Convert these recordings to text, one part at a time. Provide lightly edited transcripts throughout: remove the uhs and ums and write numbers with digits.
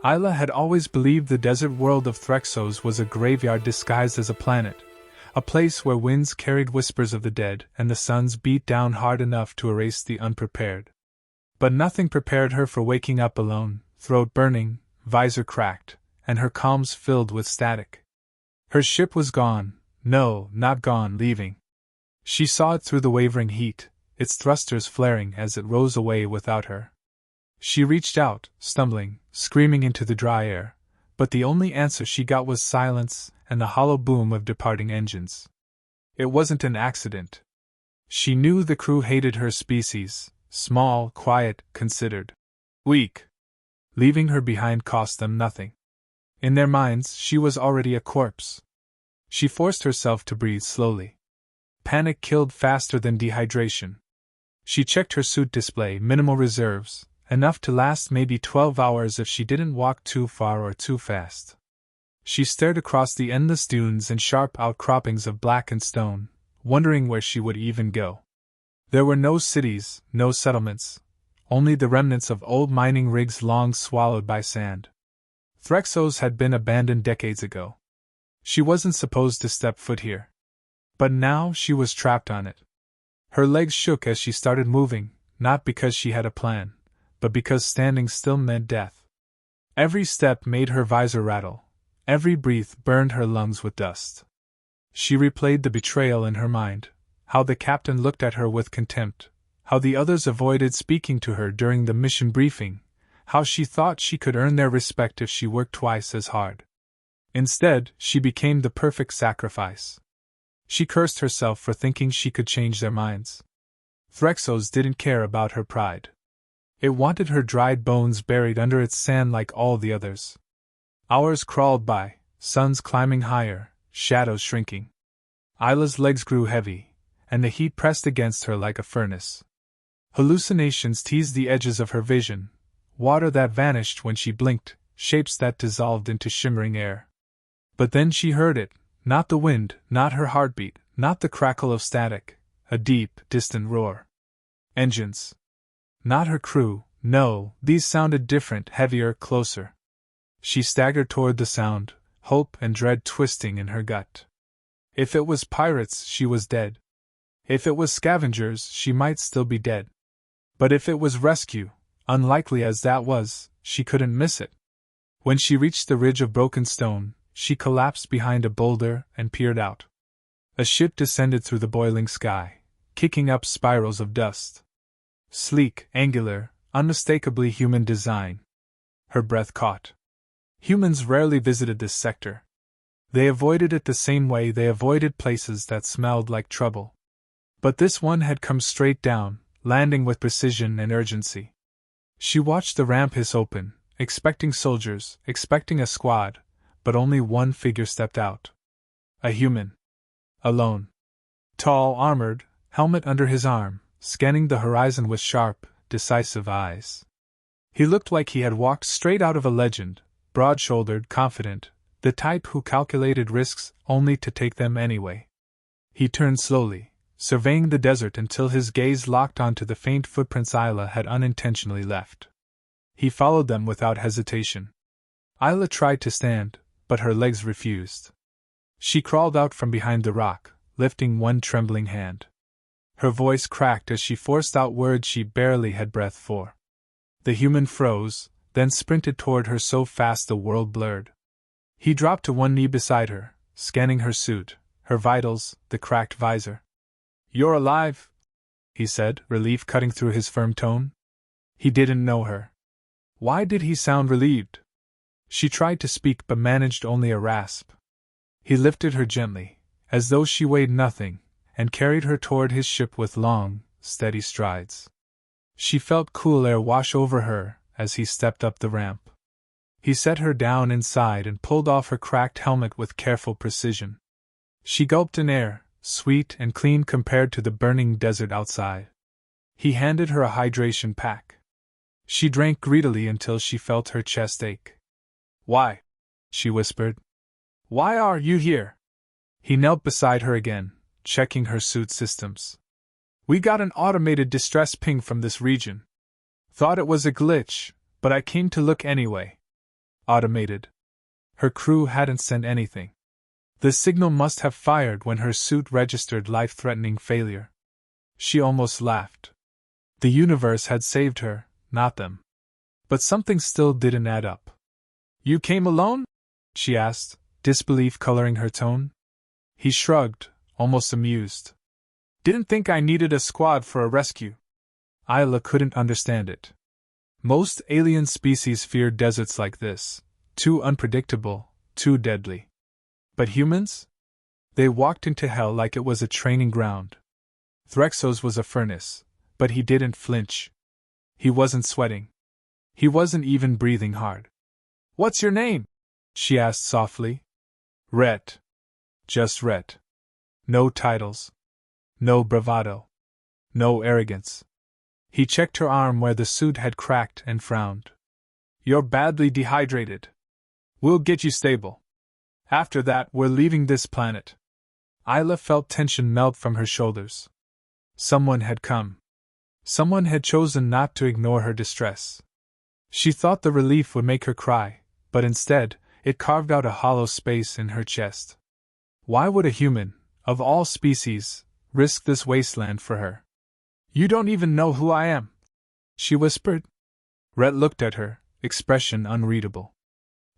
Isla had always believed the desert world of Threxos was a graveyard disguised as a planet, a place where winds carried whispers of the dead and the suns beat down hard enough to erase the unprepared. But nothing prepared her for waking up alone, throat burning, visor cracked, and her calms filled with static. Her ship was gone, no, not gone, leaving. She saw it through the wavering heat, its thrusters flaring as it rose away without her. She reached out, stumbling, screaming into the dry air, but the only answer she got was silence and the hollow boom of departing engines. It wasn't an accident. She knew the crew hated her species, small, quiet, considered, weak. Leaving her behind cost them nothing. In their minds, she was already a corpse. She forced herself to breathe slowly. Panic killed faster than dehydration. She checked her suit display, minimal reserves, enough to last maybe 12 hours if she didn't walk too far or too fast. She stared across the endless dunes and sharp outcroppings of blackened stone, wondering where she would even go. There were no cities, no settlements, only the remnants of old mining rigs long swallowed by sand. Threxos had been abandoned decades ago. She wasn't supposed to step foot here. But now she was trapped on it. Her legs shook as she started moving, not because she had a plan, but because standing still meant death. Every step made her visor rattle, every breath burned her lungs with dust. She replayed the betrayal in her mind, how the captain looked at her with contempt, how the others avoided speaking to her during the mission briefing, how she thought she could earn their respect if she worked twice as hard. Instead, she became the perfect sacrifice. She cursed herself for thinking she could change their minds. Threxos didn't care about her pride. It wanted her dried bones buried under its sand like all the others. Hours crawled by, suns climbing higher, shadows shrinking. Isla's legs grew heavy, and the heat pressed against her like a furnace. Hallucinations teased the edges of her vision, water that vanished when she blinked, shapes that dissolved into shimmering air. But then she heard it, not the wind, not her heartbeat, not the crackle of static, a deep, distant roar. Engines. Not her crew, no, these sounded different, heavier, closer. She staggered toward the sound, hope and dread twisting in her gut. If it was pirates, she was dead. If it was scavengers, she might still be dead. But if it was rescue, unlikely as that was, she couldn't miss it. When she reached the ridge of broken stone, she collapsed behind a boulder and peered out. A ship descended through the boiling sky, kicking up spirals of dust. Sleek, angular, unmistakably human design. Her breath caught. Humans rarely visited this sector. They avoided it the same way they avoided places that smelled like trouble. But this one had come straight down, landing with precision and urgency. She watched the ramp hiss open, expecting soldiers, expecting a squad, but only one figure stepped out. A human. Alone. Tall, armored, helmet under his arm, scanning the horizon with sharp, decisive eyes. He looked like he had walked straight out of a legend, broad-shouldered, confident, the type who calculated risks only to take them anyway. He turned slowly, surveying the desert until his gaze locked onto the faint footprints Isla had unintentionally left. He followed them without hesitation. Isla tried to stand, but her legs refused. She crawled out from behind the rock, lifting one trembling hand. Her voice cracked as she forced out words she barely had breath for. The human froze, then sprinted toward her so fast the world blurred. He dropped to one knee beside her, scanning her suit, her vitals, the cracked visor. "You're alive," he said, relief cutting through his firm tone. He didn't know her. Why did he sound relieved? She tried to speak but managed only a rasp. He lifted her gently, as though she weighed nothing, and carried her toward his ship with long, steady strides. She felt cool air wash over her as he stepped up the ramp. He set her down inside and pulled off her cracked helmet with careful precision. She gulped in air, sweet and clean compared to the burning desert outside. He handed her a hydration pack. She drank greedily until she felt her chest ache. "Why?" she whispered. "Why are you here?" He knelt beside her again, checking her suit systems. "We got an automated distress ping from this region. Thought it was a glitch, but I came to look anyway." Automated. Her crew hadn't sent anything. The signal must have fired when her suit registered life-threatening failure. She almost laughed. The universe had saved her, not them. But something still didn't add up. "You came alone?" she asked, disbelief coloring her tone. He shrugged, almost amused. "Didn't think I needed a squad for a rescue." Isla couldn't understand it. Most alien species fear deserts like this, too unpredictable, too deadly. But humans? They walked into hell like it was a training ground. Threxos was a furnace, but he didn't flinch. He wasn't sweating. He wasn't even breathing hard. "What's your name?" she asked softly. "Rhett. Just Rhett. No titles. No bravado. No arrogance." He checked her arm where the suit had cracked and frowned. "You're badly dehydrated. We'll get you stable. After that, we're leaving this planet." Isla felt tension melt from her shoulders. Someone had come. Someone had chosen not to ignore her distress. She thought the relief would make her cry, but instead, it carved out a hollow space in her chest. Why would a human, of all species, risk this wasteland for her? "You don't even know who I am," she whispered. Rhett looked at her, expression unreadable.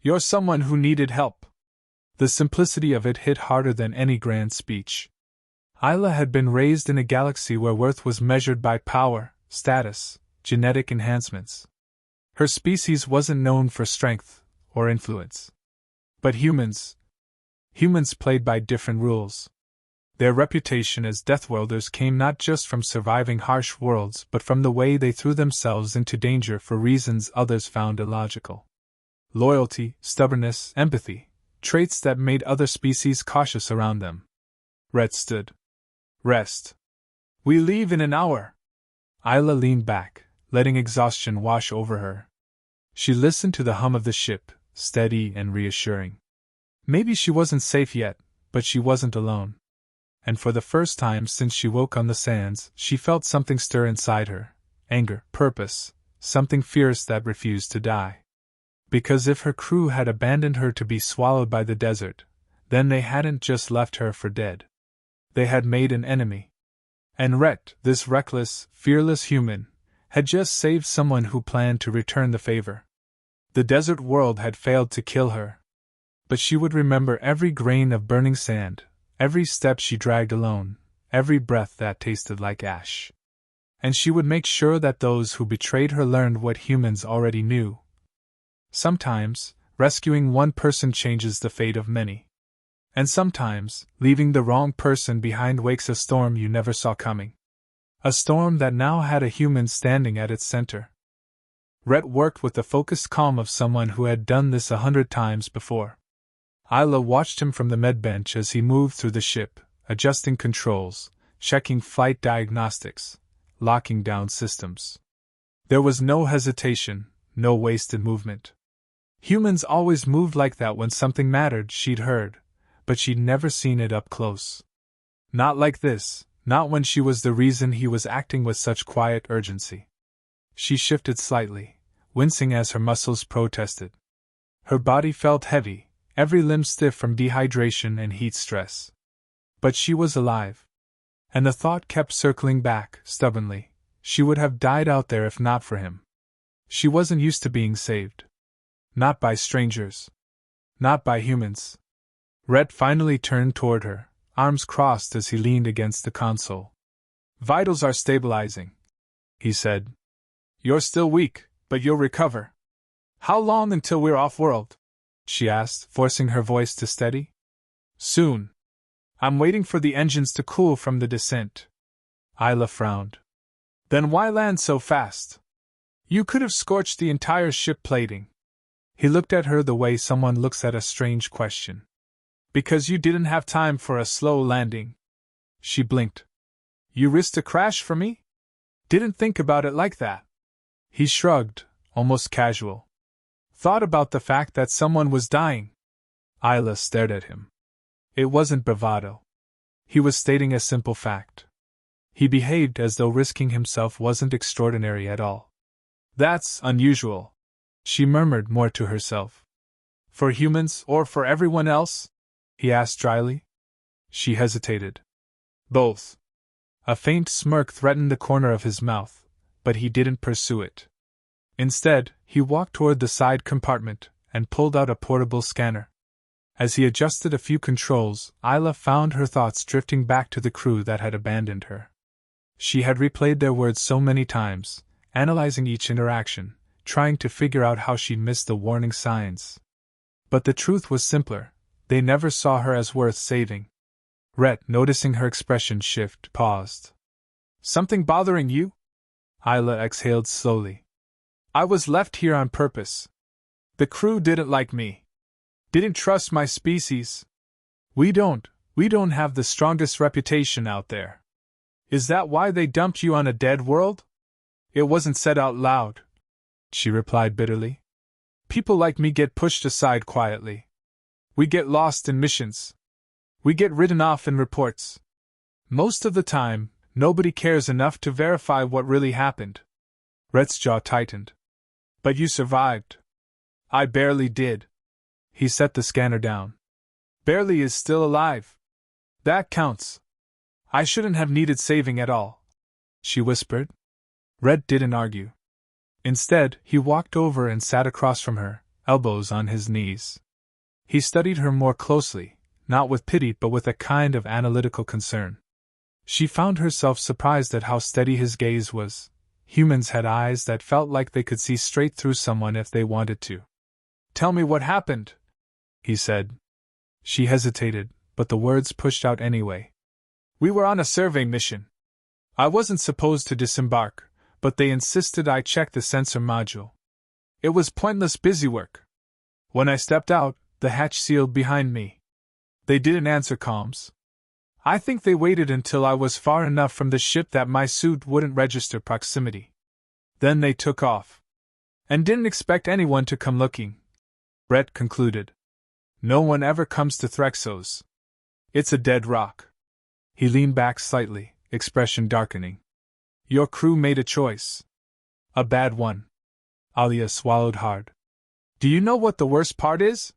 "You're someone who needed help." The simplicity of it hit harder than any grand speech. Isla had been raised in a galaxy where worth was measured by power, status, genetic enhancements. Her species wasn't known for strength or influence. But humans played by different rules. Their reputation as Deathworlders came not just from surviving harsh worlds but from the way they threw themselves into danger for reasons others found illogical. Loyalty, stubbornness, empathy, traits that made other species cautious around them. Rhett stood. "Rest. We leave in an hour." Isla leaned back, letting exhaustion wash over her. She listened to the hum of the ship, steady and reassuring. Maybe she wasn't safe yet, but she wasn't alone. And for the first time since she woke on the sands, she felt something stir inside her. Anger, purpose, something fierce that refused to die. Because if her crew had abandoned her to be swallowed by the desert, then they hadn't just left her for dead. They had made an enemy. And Rhett, this reckless, fearless human, had just saved someone who planned to return the favor. The desert world had failed to kill her. But she would remember every grain of burning sand, every step she dragged alone, every breath that tasted like ash. And she would make sure that those who betrayed her learned what humans already knew. Sometimes, rescuing one person changes the fate of many. And sometimes, leaving the wrong person behind wakes a storm you never saw coming. A storm that now had a human standing at its center. Rhett worked with the focused calm of someone who had done this 100 times before. Isla watched him from the medbench as he moved through the ship, adjusting controls, checking flight diagnostics, locking down systems. There was no hesitation, no wasted movement. Humans always moved like that when something mattered, she'd heard, but she'd never seen it up close. Not like this, not when she was the reason he was acting with such quiet urgency. She shifted slightly, wincing as her muscles protested. Her body felt heavy, every limb stiff from dehydration and heat stress. But she was alive. And the thought kept circling back, stubbornly. She would have died out there if not for him. She wasn't used to being saved. Not by strangers. Not by humans. Rhett finally turned toward her, arms crossed as he leaned against the console. "Vitals are stabilizing," he said. "You're still weak, but you'll recover." "How long until we're off-world?" she asked, forcing her voice to steady. "Soon. I'm waiting for the engines to cool from the descent." Isla frowned. "Then why land so fast? You could have scorched the entire ship plating." He looked at her the way someone looks at a strange question. "Because you didn't have time for a slow landing." She blinked. "You risked a crash for me? Didn't think about it like that." He shrugged, almost casual. "Thought about the fact that someone was dying." Isla stared at him. It wasn't bravado. He was stating a simple fact. He behaved as though risking himself wasn't extraordinary at all. "That's unusual," she murmured more to herself. For humans or for everyone else? He asked dryly. She hesitated. Both. A faint smirk threatened the corner of his mouth, but he didn't pursue it. Instead, he walked toward the side compartment and pulled out a portable scanner. As he adjusted a few controls, Isla found her thoughts drifting back to the crew that had abandoned her. She had replayed their words so many times, analyzing each interaction, trying to figure out how she'd missed the warning signs. But the truth was simpler: they never saw her as worth saving. Rhett, noticing her expression shift, paused. Something bothering you? Isla exhaled slowly. I was left here on purpose. The crew didn't like me. Didn't trust my species. We don't have the strongest reputation out there. Is that why they dumped you on a dead world? It wasn't said out loud, she replied bitterly. People like me get pushed aside quietly. We get lost in missions. We get written off in reports. Most of the time, nobody cares enough to verify what really happened. Rhett's jaw tightened. But you survived. I barely did. He set the scanner down. Barely is still alive. That counts. I shouldn't have needed saving at all, she whispered. Rhett didn't argue. Instead, he walked over and sat across from her, elbows on his knees. He studied her more closely, not with pity but with a kind of analytical concern. She found herself surprised at how steady his gaze was. Humans had eyes that felt like they could see straight through someone if they wanted to. Tell me what happened, he said. She hesitated, but the words pushed out anyway. We were on a survey mission. I wasn't supposed to disembark, but they insisted I check the sensor module. It was pointless busywork. When I stepped out, the hatch sealed behind me. They didn't answer comms. I think they waited until I was far enough from the ship that my suit wouldn't register proximity. Then they took off. And didn't expect anyone to come looking. Rhett concluded. No one ever comes to Threxos. It's a dead rock. He leaned back slightly, expression darkening. Your crew made a choice. A bad one. Alia swallowed hard. Do you know what the worst part is?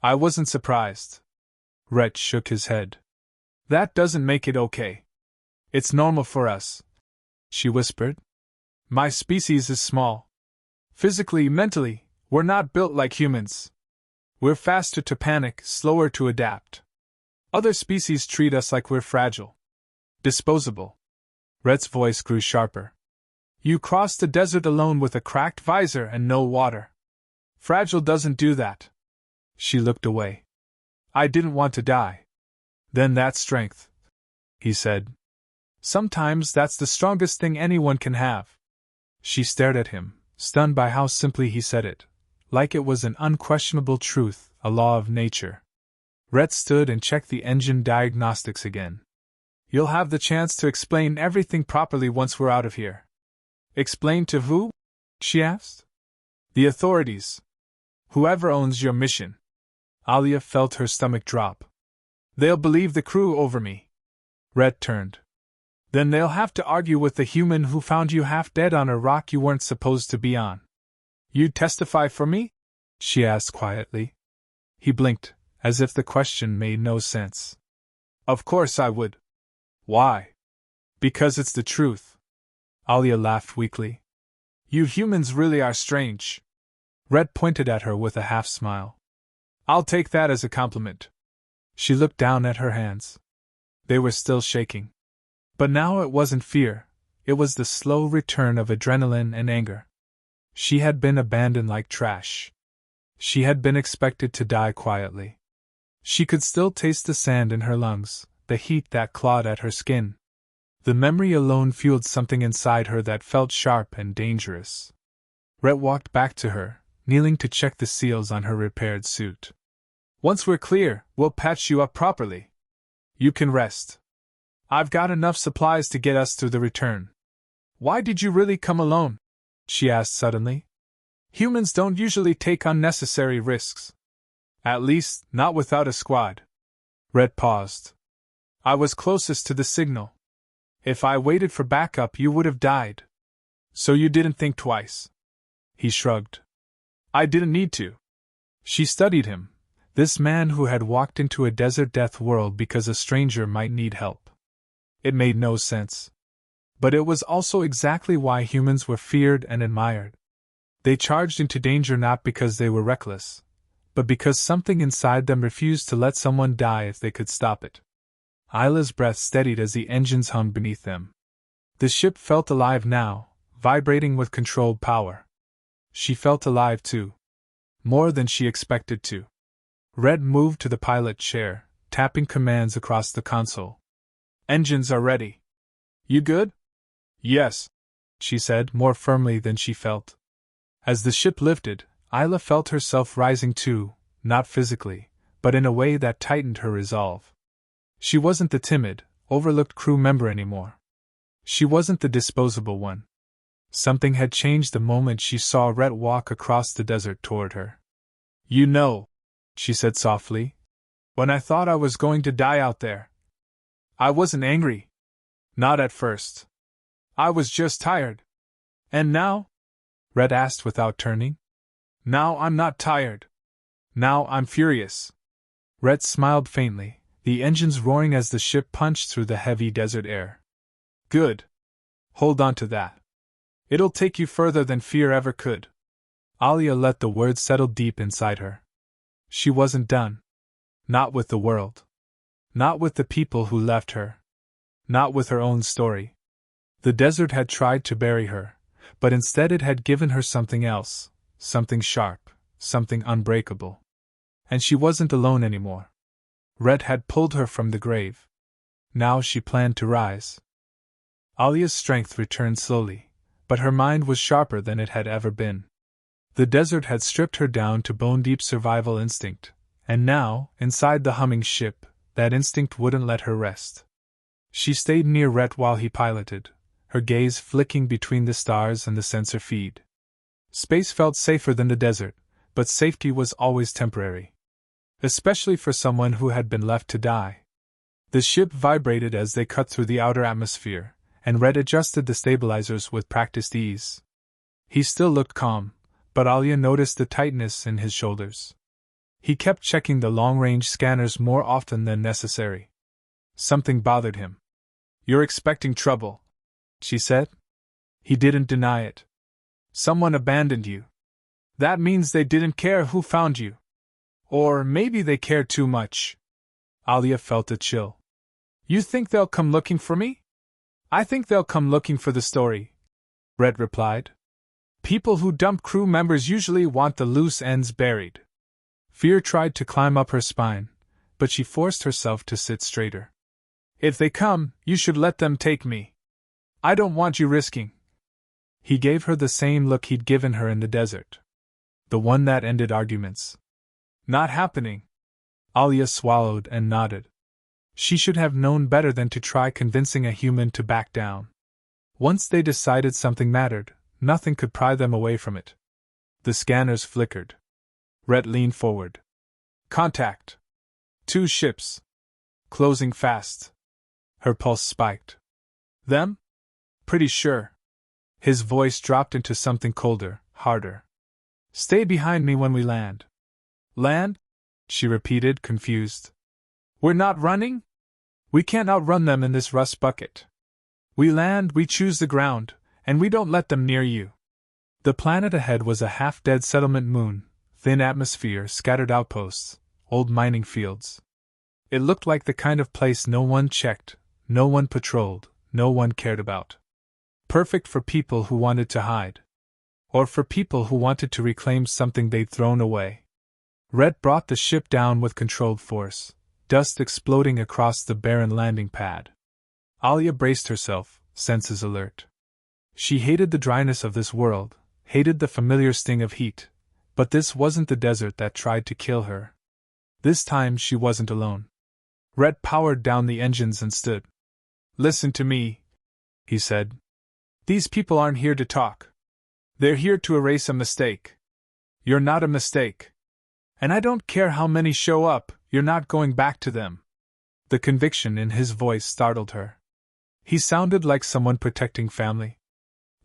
I wasn't surprised. Rhett shook his head. That doesn't make it okay. It's normal for us, she whispered. My species is small. Physically, mentally, we're not built like humans. We're faster to panic, slower to adapt. Other species treat us like we're fragile. Disposable. Rhett's voice grew sharper. You crossed the desert alone with a cracked visor and no water. Fragile doesn't do that. She looked away. I didn't want to die. Then that's strength, he said. Sometimes that's the strongest thing anyone can have. She stared at him, stunned by how simply he said it, like it was an unquestionable truth, a law of nature. Rhett stood and checked the engine diagnostics again. You'll have the chance to explain everything properly once we're out of here. Explain to who? She asked. The authorities. Whoever owns your mission. Alia felt her stomach drop. They'll believe the crew over me. Rhett turned. Then they'll have to argue with the human who found you half dead on a rock you weren't supposed to be on. You'd testify for me? She asked quietly. He blinked, as if the question made no sense. Of course I would. Why? Because it's the truth. Alia laughed weakly. You humans really are strange. Rhett pointed at her with a half-smile. I'll take that as a compliment. She looked down at her hands. They were still shaking. But now it wasn't fear, it was the slow return of adrenaline and anger. She had been abandoned like trash. She had been expected to die quietly. She could still taste the sand in her lungs, the heat that clawed at her skin. The memory alone fueled something inside her that felt sharp and dangerous. Rhett walked back to her, kneeling to check the seals on her repaired suit. Once we're clear, we'll patch you up properly. You can rest. I've got enough supplies to get us through the return. Why did you really come alone? She asked suddenly. Humans don't usually take unnecessary risks. At least, not without a squad. Rhett paused. I was closest to the signal. If I waited for backup, you would have died. So you didn't think twice. He shrugged. I didn't need to. She studied him, this man who had walked into a desert death world because a stranger might need help. It made no sense. But it was also exactly why humans were feared and admired. They charged into danger not because they were reckless, but because something inside them refused to let someone die if they could stop it. Isla's breath steadied as the engines hummed beneath them. The ship felt alive now, vibrating with controlled power. She felt alive too. More than she expected to. Red moved to the pilot chair, tapping commands across the console. Engines are ready. You good? Yes, she said, more firmly than she felt. As the ship lifted, Isla felt herself rising too, not physically, but in a way that tightened her resolve. She wasn't the timid, overlooked crew member anymore. She wasn't the disposable one. Something had changed the moment she saw Rhett walk across the desert toward her. You know, she said softly, when I thought I was going to die out there. I wasn't angry. Not at first. I was just tired. And now? Rhett asked without turning. Now I'm not tired. Now I'm furious. Rhett smiled faintly, the engines roaring as the ship punched through the heavy desert air. Good. Hold on to that. It'll take you further than fear ever could. Alia let the words settle deep inside her. She wasn't done. Not with the world. Not with the people who left her. Not with her own story. The desert had tried to bury her, but instead it had given her something else, something sharp, something unbreakable. And she wasn't alone anymore. Rhett had pulled her from the grave. Now she planned to rise. Alia's strength returned slowly, but her mind was sharper than it had ever been. The desert had stripped her down to bone-deep survival instinct, and now, inside the humming ship, that instinct wouldn't let her rest. She stayed near Rhett while he piloted, her gaze flicking between the stars and the sensor feed. Space felt safer than the desert, but safety was always temporary. Especially for someone who had been left to die. The ship vibrated as they cut through the outer atmosphere, and Rhett adjusted the stabilizers with practiced ease. He still looked calm, but Alia noticed the tightness in his shoulders. He kept checking the long-range scanners more often than necessary. Something bothered him. You're expecting trouble, she said. He didn't deny it. Someone abandoned you. That means they didn't care who found you. Or maybe they cared too much. Alia felt a chill. You think they'll come looking for me? I think they'll come looking for the story, Rhett replied. People who dump crew members usually want the loose ends buried. Fear tried to climb up her spine, but she forced herself to sit straighter. If they come, you should let them take me. I don't want you risking. He gave her the same look he'd given her in the desert. The one that ended arguments. Not happening. Alia swallowed and nodded. She should have known better than to try convincing a human to back down. Once they decided something mattered, nothing could pry them away from it. The scanners flickered. Rhett leaned forward. Contact. 2 ships. Closing fast. Her pulse spiked. Them? Pretty sure. His voice dropped into something colder, harder. Stay behind me when we land. Land? She repeated, confused. We're not running? We can't outrun them in this rust bucket. We land, we choose the ground, and we don't let them near you. The planet ahead was a half-dead settlement moon, thin atmosphere, scattered outposts, old mining fields. It looked like the kind of place no one checked, no one patrolled, no one cared about. Perfect for people who wanted to hide. Or for people who wanted to reclaim something they'd thrown away. Rhett brought the ship down with controlled force, dust exploding across the barren landing pad. Alia braced herself, senses alert. She hated the dryness of this world, hated the familiar sting of heat, but this wasn't the desert that tried to kill her. This time she wasn't alone. Rhett powered down the engines and stood. Listen to me, he said. These people aren't here to talk. They're here to erase a mistake. You're not a mistake. And I don't care how many show up, you're not going back to them. The conviction in his voice startled her. He sounded like someone protecting family.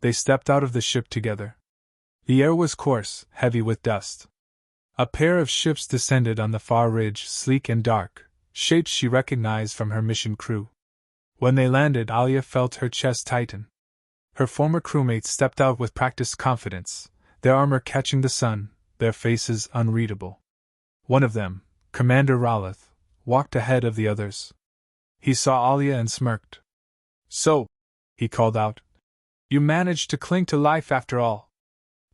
They stepped out of the ship together. The air was coarse, heavy with dust. A pair of ships descended on the far ridge, sleek and dark, shapes she recognized from her mission crew. When they landed, Alia felt her chest tighten. Her former crewmates stepped out with practiced confidence, their armor catching the sun, their faces unreadable. One of them, Commander Rowleth, walked ahead of the others. He saw Alia and smirked. "So," he called out, "you managed to cling to life after all.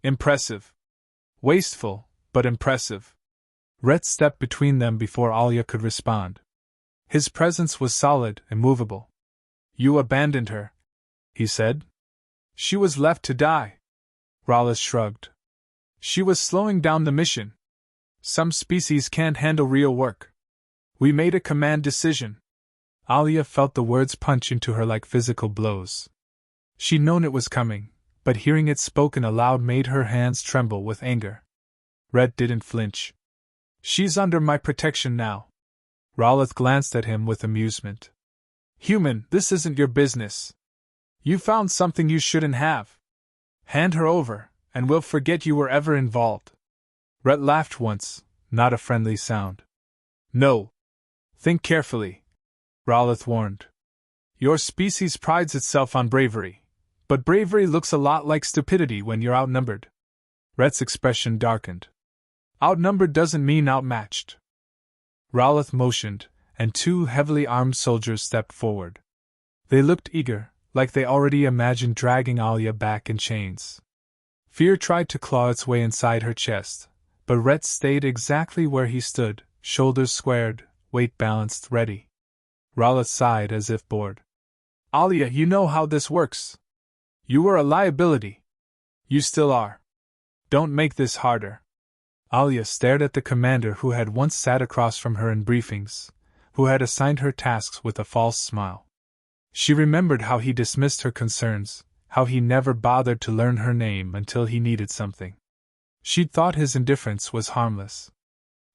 Impressive. Wasteful, but impressive." Rhett stepped between them before Alia could respond. His presence was solid, immovable. "You abandoned her," he said. "She was left to die." Rowleth shrugged. "She was slowing down the mission. Some species can't handle real work. We made a command decision." Alia felt the words punch into her like physical blows. She'd known it was coming, but hearing it spoken aloud made her hands tremble with anger. Rhett didn't flinch. "She's under my protection now." Rowleth glanced at him with amusement. "Human, this isn't your business. You found something you shouldn't have. Hand her over, and we'll forget you were ever involved." Rhett laughed once, not a friendly sound. "No. Think carefully," Rowleth warned. "Your species prides itself on bravery, but bravery looks a lot like stupidity when you're outnumbered." Rhett's expression darkened. "Outnumbered doesn't mean outmatched." Rowleth motioned, and two heavily armed soldiers stepped forward. They looked eager, like they already imagined dragging Alia back in chains. Fear tried to claw its way inside her chest, but Rhett stayed exactly where he stood, shoulders squared, weight balanced, ready. Rowleth sighed as if bored. "Alia, you know how this works. You were a liability. You still are. Don't make this harder." Alia stared at the commander who had once sat across from her in briefings, who had assigned her tasks with a false smile. She remembered how he dismissed her concerns, how he never bothered to learn her name until he needed something. She'd thought his indifference was harmless.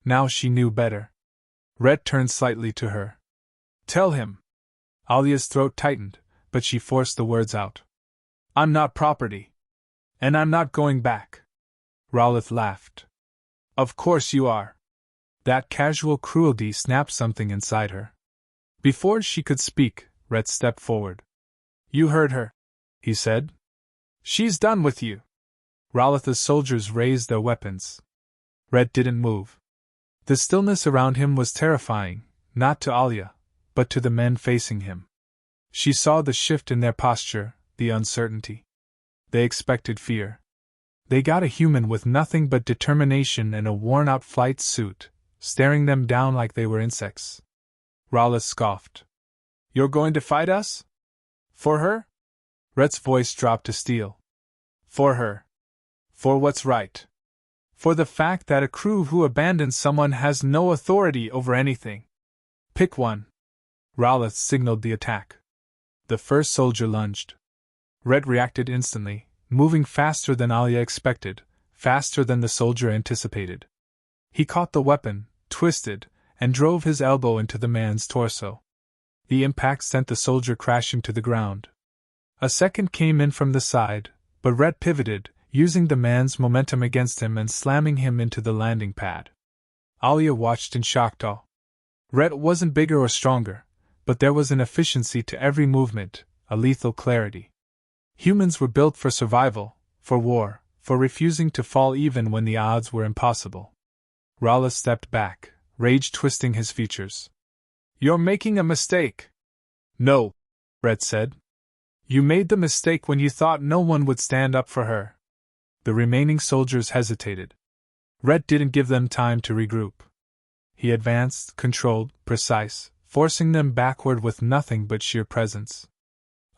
Now she knew better. Rhett turned slightly to her. "Tell him." Alia's throat tightened, but she forced the words out. "I'm not property. And I'm not going back." Rowleth laughed. "Of course you are." That casual cruelty snapped something inside her. Before she could speak, Rhett stepped forward. "You heard her," he said. "She's done with you." Rowleth's soldiers raised their weapons. Rhett didn't move. The stillness around him was terrifying, not to Alia, but to the men facing him. She saw the shift in their posture, the uncertainty. They expected fear. They got a human with nothing but determination and a worn-out flight suit, staring them down like they were insects. Rowleth scoffed. "You're going to fight us? For her?" Rhett's voice dropped to steel. "For her. For what's right. For the fact that a crew who abandons someone has no authority over anything. Pick one." Rowleth signaled the attack. The first soldier lunged. Rhett reacted instantly, moving faster than Alia expected, faster than the soldier anticipated. He caught the weapon, twisted, and drove his elbow into the man's torso. The impact sent the soldier crashing to the ground. A second came in from the side, but Rhett pivoted, using the man's momentum against him and slamming him into the landing pad. Alia watched in shocked awe. Rhett wasn't bigger or stronger, but there was an efficiency to every movement, a lethal clarity. Humans were built for survival, for war, for refusing to fall even when the odds were impossible. Rowleth stepped back, rage twisting his features. "You're making a mistake." "No," Rhett said. "You made the mistake when you thought no one would stand up for her." The remaining soldiers hesitated. Rhett didn't give them time to regroup. He advanced, controlled, precise, forcing them backward with nothing but sheer presence.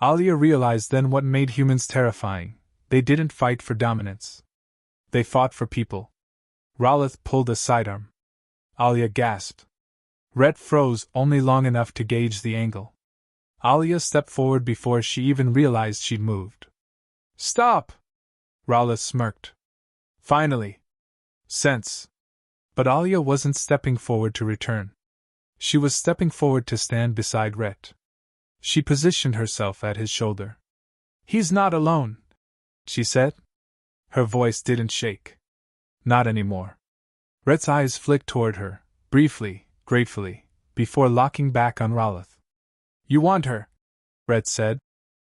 Alia realized then what made humans terrifying. They didn't fight for dominance. They fought for people. Rowleth pulled a sidearm. Alia gasped. Rhett froze only long enough to gauge the angle. Alia stepped forward before she even realized she'd moved. "Stop!" Rowleth smirked. "Finally. Sense." But Alia wasn't stepping forward to return. She was stepping forward to stand beside Rhett. She positioned herself at his shoulder. "He's not alone," she said. Her voice didn't shake. "Not anymore." Rhett's eyes flicked toward her, briefly, gratefully, before locking back on Raloth. You want her? Rhett said.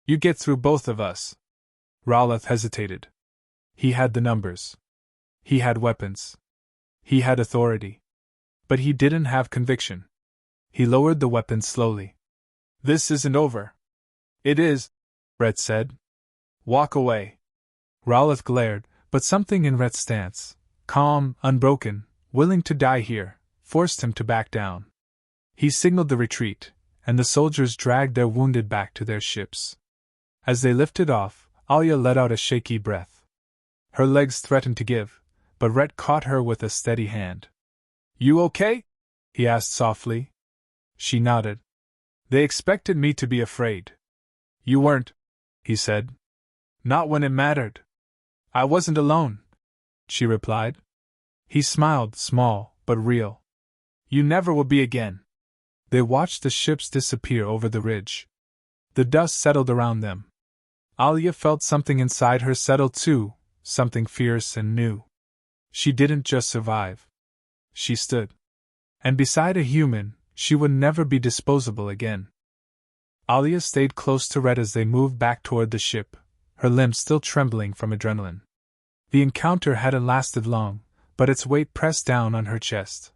You get through both of us. Raloth hesitated. He had the numbers. He had weapons. He had authority. But he didn't have conviction. He lowered the weapon slowly. This isn't over. It is, Rhett said. Walk away. Raloth glared, but something in Rhett's stance, calm, unbroken, willing to die here, forced him to back down. He signaled the retreat, and the soldiers dragged their wounded back to their ships. As they lifted off, Alia let out a shaky breath. Her legs threatened to give, but Rhett caught her with a steady hand. You okay? He asked softly. She nodded. They expected me to be afraid. You weren't, he said. Not when it mattered. I wasn't alone, she replied. He smiled, small, but real. You never will be again. They watched the ships disappear over the ridge. The dust settled around them. Alia felt something inside her settle too, something fierce and new. She didn't just survive. She stood. And beside a human, she would never be disposable again. Alia stayed close to Rhett as they moved back toward the ship, her limbs still trembling from adrenaline. The encounter hadn't lasted long, but its weight pressed down on her chest.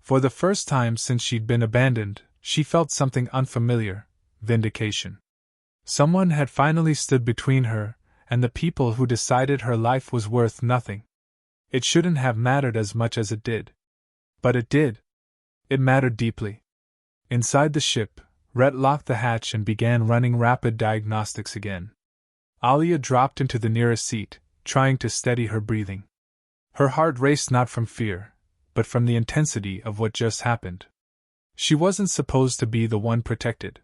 For the first time since she'd been abandoned, she felt something unfamiliar, vindication. Someone had finally stood between her and the people who decided her life was worth nothing. It shouldn't have mattered as much as it did. But it did. It mattered deeply. Inside the ship, Rhett locked the hatch and began running rapid diagnostics again. Alia dropped into the nearest seat, trying to steady her breathing. Her heart raced not from fear, but from the intensity of what just happened. She wasn't supposed to be the one protected.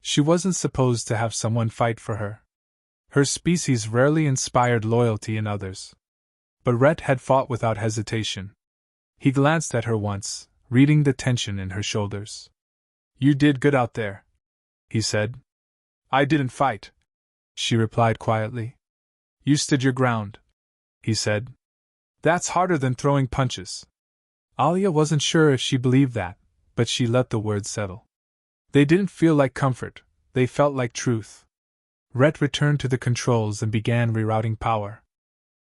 She wasn't supposed to have someone fight for her. Her species rarely inspired loyalty in others. But Rhett had fought without hesitation. He glanced at her once, reading the tension in her shoulders. You did good out there, he said. I didn't fight, she replied quietly. You stood your ground, he said. That's harder than throwing punches. Alia wasn't sure if she believed that, but she let the words settle. They didn't feel like comfort, they felt like truth. Rhett returned to the controls and began rerouting power.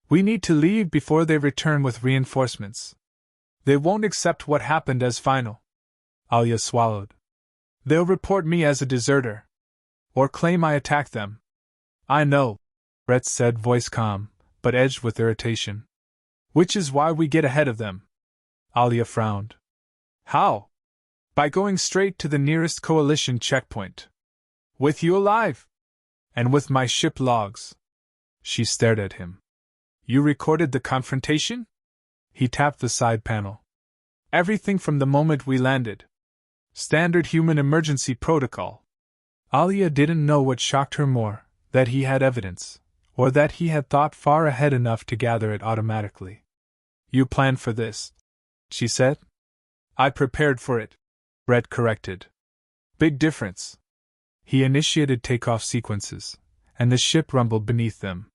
We need to leave before they return with reinforcements. They won't accept what happened as final. Alia swallowed. They'll report me as a deserter. Or claim I attacked them. I know, Rhett said, voice calm, but edged with irritation. Which is why we get ahead of them. Alia frowned. How? By going straight to the nearest coalition checkpoint. With you alive. And with my ship logs. She stared at him. You recorded the confrontation? He tapped the side panel. Everything from the moment we landed. Standard human emergency protocol. Alia didn't know what shocked her more, that he had evidence, or that he had thought far ahead enough to gather it automatically. You planned for this, she said. I prepared for it, Rhett corrected. Big difference. He initiated takeoff sequences, and the ship rumbled beneath them.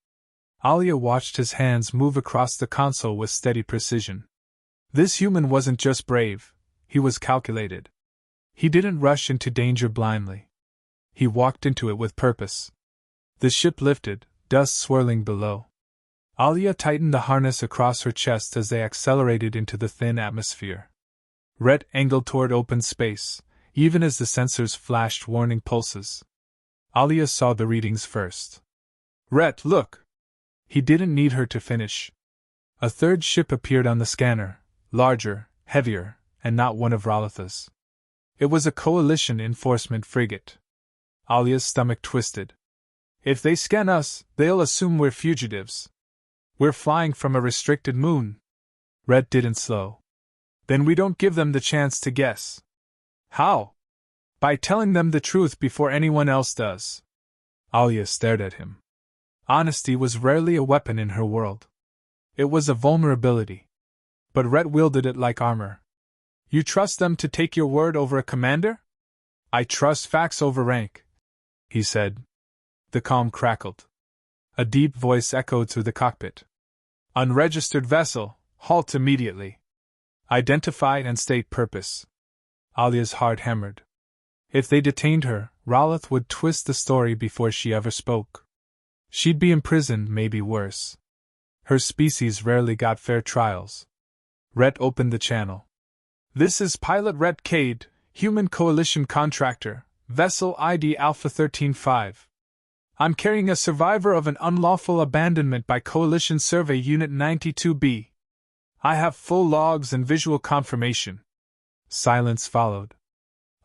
Alia watched his hands move across the console with steady precision. This human wasn't just brave, he was calculated. He didn't rush into danger blindly. He walked into it with purpose. The ship lifted, dust swirling below. Alia tightened the harness across her chest as they accelerated into the thin atmosphere. Rhett angled toward open space, even as the sensors flashed warning pulses. Alia saw the readings first. Rhett, look! He didn't need her to finish. A third ship appeared on the scanner, larger, heavier, and not one of Raloth's. It was a coalition enforcement frigate. Alia's stomach twisted. If they scan us, they'll assume we're fugitives. We're flying from a restricted moon. Rhett didn't slow. Then we don't give them the chance to guess. How? By telling them the truth before anyone else does. Alia stared at him. Honesty was rarely a weapon in her world. It was a vulnerability. But Rhett wielded it like armor. You trust them to take your word over a commander? I trust facts over rank, he said. The calm crackled. A deep voice echoed through the cockpit. Unregistered vessel, halt immediately. Identify and state purpose. Alia's heart hammered. If they detained her, Raloth would twist the story before she ever spoke. She'd be imprisoned, maybe worse. Her species rarely got fair trials. Rhett opened the channel. This is Pilot Rhett Cade, Human Coalition Contractor, Vessel ID Alpha 13-5. I'm carrying a survivor of an unlawful abandonment by Coalition Survey Unit 92B. I have full logs and visual confirmation. Silence followed.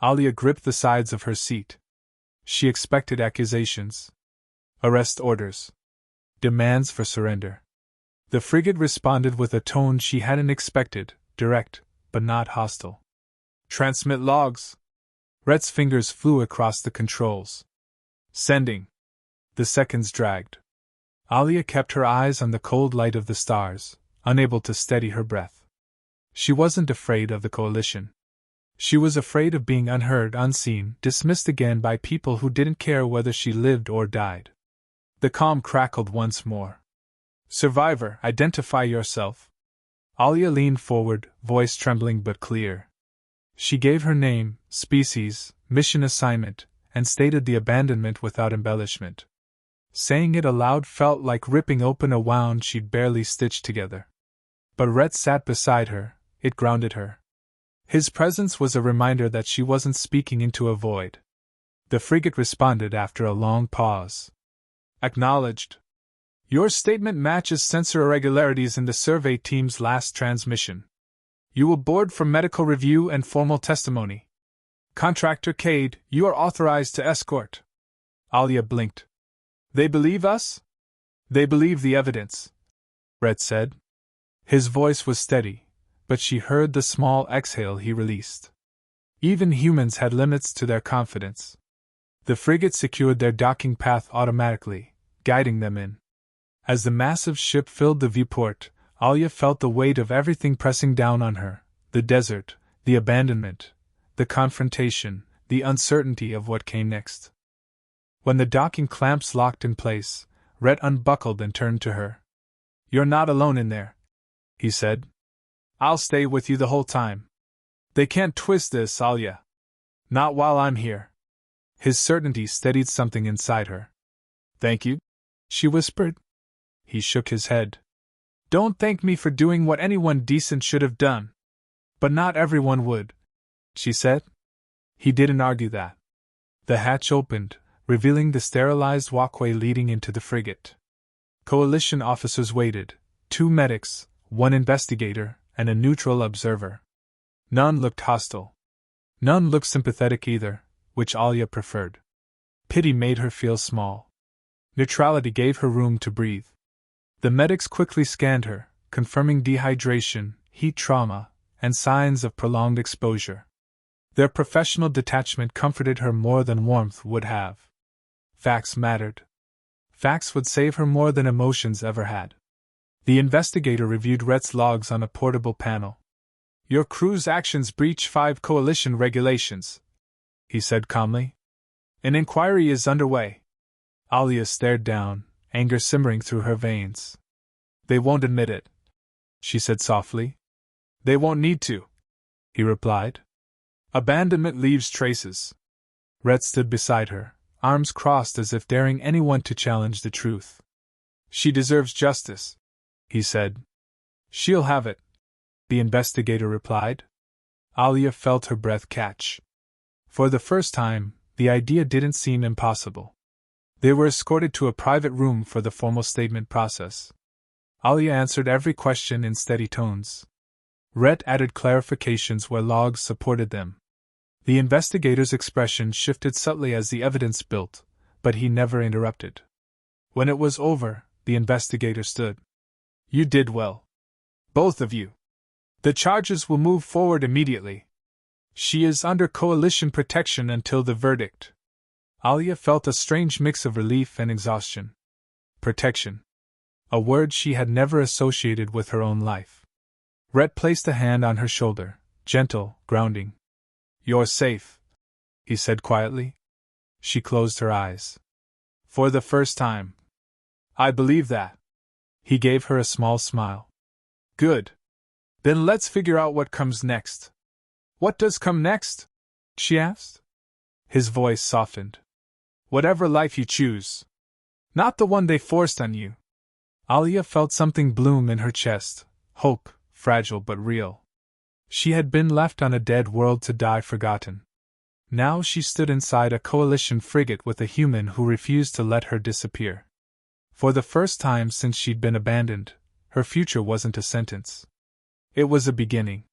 Alia gripped the sides of her seat. She expected accusations. Arrest orders. Demands for surrender. The frigate responded with a tone she hadn't expected, direct, but not hostile. Transmit logs. Rhett's fingers flew across the controls. Sending. The seconds dragged. Alia kept her eyes on the cold light of the stars, unable to steady her breath. She wasn't afraid of the Coalition. She was afraid of being unheard, unseen, dismissed again by people who didn't care whether she lived or died. The comm crackled once more. Survivor, identify yourself. Alia leaned forward, voice trembling but clear. She gave her name, species, mission assignment, and stated the abandonment without embellishment. Saying it aloud felt like ripping open a wound she'd barely stitched together. But Rhett sat beside her, it grounded her. His presence was a reminder that she wasn't speaking into a void. The frigate responded after a long pause. Acknowledged. Your statement matches sensor irregularities in the survey team's last transmission. You will board for medical review and formal testimony. Contractor Cade, you are authorized to escort. Alia blinked. They believe us? They believe the evidence, Rhett said. His voice was steady, but she heard the small exhale he released. Even humans had limits to their confidence. The frigate secured their docking path automatically, guiding them in. As the massive ship filled the viewport, Alia felt the weight of everything pressing down on her: the desert, the abandonment, the confrontation, the uncertainty of what came next. When the docking clamps locked in place, Rhett unbuckled and turned to her. You're not alone in there, he said. I'll stay with you the whole time. They can't twist this, Alia. Not while I'm here. His certainty steadied something inside her. Thank you, she whispered. He shook his head. Don't thank me for doing what anyone decent should have done. But not everyone would, she said. He didn't argue that. The hatch opened, revealing the sterilized walkway leading into the frigate. Coalition officers waited, 2 medics, 1 investigator, and a neutral observer. None looked hostile. None looked sympathetic either, which Alia preferred. Pity made her feel small. Neutrality gave her room to breathe. The medics quickly scanned her, confirming dehydration, heat trauma, and signs of prolonged exposure. Their professional detachment comforted her more than warmth would have. Facts mattered. Facts would save her more than emotions ever had. The investigator reviewed Rhett's logs on a portable panel. Your crew's actions breach 5 Coalition regulations, he said calmly. An inquiry is underway. Alia stared down, anger simmering through her veins. They won't admit it, she said softly. They won't need to, he replied. Abandonment leaves traces. Rhett stood beside her, arms crossed as if daring anyone to challenge the truth. She deserves justice, he said. She'll have it, the investigator replied. Alia felt her breath catch. For the first time, the idea didn't seem impossible. They were escorted to a private room for the formal statement process. Alia answered every question in steady tones. Rhett added clarifications where logs supported them. The investigator's expression shifted subtly as the evidence built, but he never interrupted. When it was over, the investigator stood. You did well. Both of you. The charges will move forward immediately. She is under coalition protection until the verdict. Alia felt a strange mix of relief and exhaustion. Protection. A word she had never associated with her own life. Rhett placed a hand on her shoulder, gentle, grounding. You're safe, he said quietly. She closed her eyes. For the first time. I believe that. He gave her a small smile. Good. Then let's figure out what comes next. What does come next? She asked. His voice softened. Whatever life you choose. Not the one they forced on you. Alia felt something bloom in her chest, hope, fragile but real. She had been left on a dead world to die forgotten. Now she stood inside a coalition frigate with a human who refused to let her disappear. For the first time since she'd been abandoned, her future wasn't a sentence. It was a beginning.